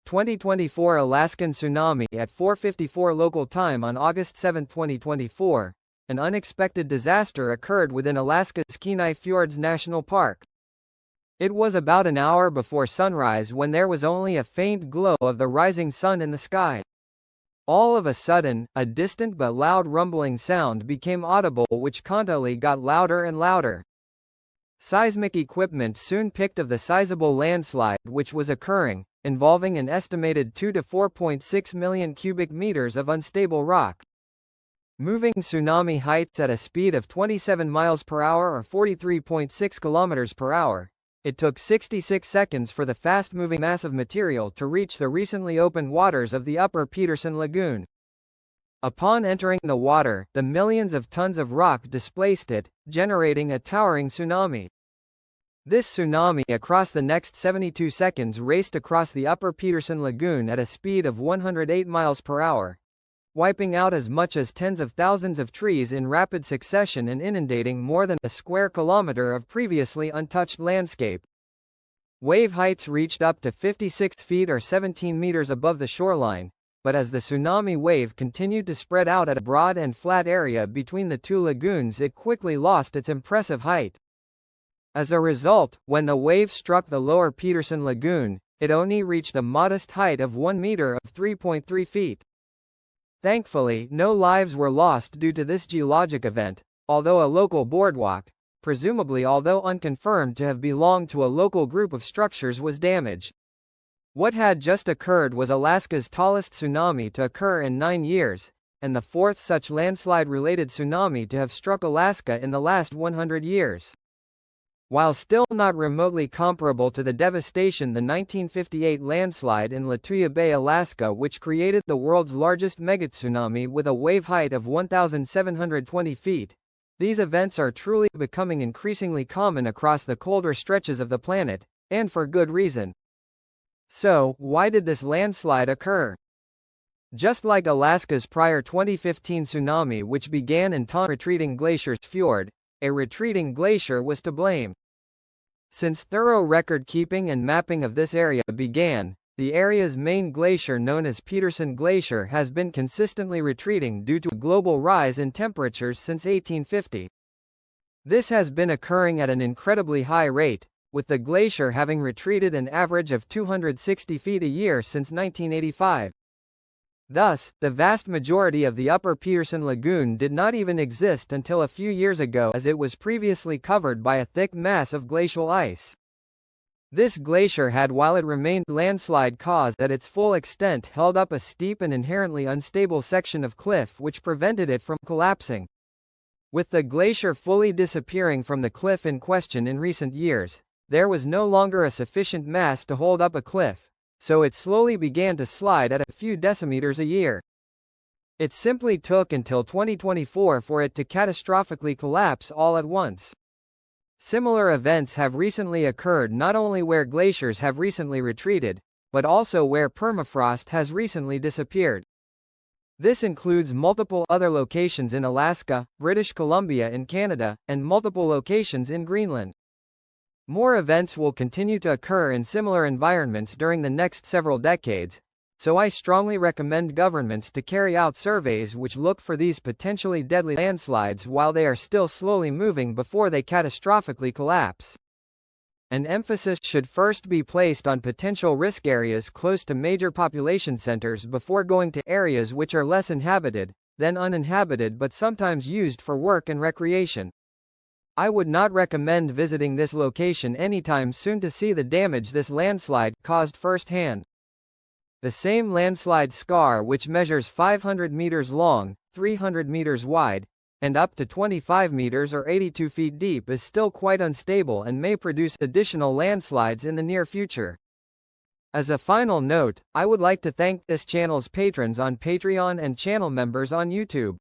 2024 Alaskan tsunami at 4:54 local time on August 7, 2024. An unexpected disaster occurred within Alaska's Kenai Fjords National Park. It was about an hour before sunrise when there was only a faint glow of the rising sun in the sky. All of a sudden, a distant but loud rumbling sound became audible, which constantly got louder and louder. Seismic equipment soon picked of the sizable landslide which was occurring, involving an estimated 2 to 4.6 million cubic meters of unstable rock. Moving tsunami heights at a speed of 27 miles per hour or 43.6 kilometers per hour. It took 66 seconds for the fast-moving mass of material to reach the recently opened waters of the Upper Peterson Lagoon. Upon entering the water, the millions of tons of rock displaced it, generating a towering tsunami. This tsunami across the next 72 seconds raced across the Upper Peterson Lagoon at a speed of 108 miles per hour, wiping out as much as tens of thousands of trees in rapid succession and inundating more than a square kilometer of previously untouched landscape. Wave heights reached up to 56 feet or 17 meters above the shoreline, but as the tsunami wave continued to spread out at a broad and flat area between the two lagoons, it quickly lost its impressive height. As a result, when the wave struck the Lower Peterson Lagoon, it only reached a modest height of 1 meter of 3.3 feet. Thankfully, no lives were lost due to this geologic event, although a local boardwalk, presumably although unconfirmed to have belonged to a local group of structures, was damaged. What had just occurred was Alaska's tallest tsunami to occur in 9 years, and the fourth such landslide-related tsunami to have struck Alaska in the last 100 years. While still not remotely comparable to the devastation the 1958 landslide in Lituya Bay, Alaska, which created the world's largest megatsunami with a wave height of 1,720 feet, these events are truly becoming increasingly common across the colder stretches of the planet, and for good reason. So, why did this landslide occur? Just like Alaska's prior 2015 tsunami, which began in retreating glacier's fjord, a retreating glacier was to blame. Since thorough record-keeping and mapping of this area began, the area's main glacier, known as Peterson Glacier, has been consistently retreating due to a global rise in temperatures since 1850. This has been occurring at an incredibly high rate, with the glacier having retreated an average of 260 feet a year since 1985. Thus, the vast majority of the Upper Peterson Lagoon did not even exist until a few years ago, as it was previously covered by a thick mass of glacial ice. This glacier had, while it remained landslide caused at its full extent, held up a steep and inherently unstable section of cliff which prevented it from collapsing. With the glacier fully disappearing from the cliff in question in recent years, there was no longer a sufficient mass to hold up a cliff, so it slowly began to slide at a few decimeters a year. It simply took until 2024 for it to catastrophically collapse all at once. Similar events have recently occurred not only where glaciers have recently retreated, but also where permafrost has recently disappeared. This includes multiple other locations in Alaska, British Columbia in Canada, and multiple locations in Greenland. More events will continue to occur in similar environments during the next several decades, so I strongly recommend governments to carry out surveys which look for these potentially deadly landslides while they are still slowly moving before they catastrophically collapse. An emphasis should first be placed on potential risk areas close to major population centers before going to areas which are less inhabited, then uninhabited but sometimes used for work and recreation. I would not recommend visiting this location anytime soon to see the damage this landslide caused firsthand. The same landslide scar, which measures 500 meters long, 300 meters wide, and up to 25 meters or 82 feet deep, is still quite unstable and may produce additional landslides in the near future. As a final note, I would like to thank this channel's patrons on Patreon and channel members on YouTube.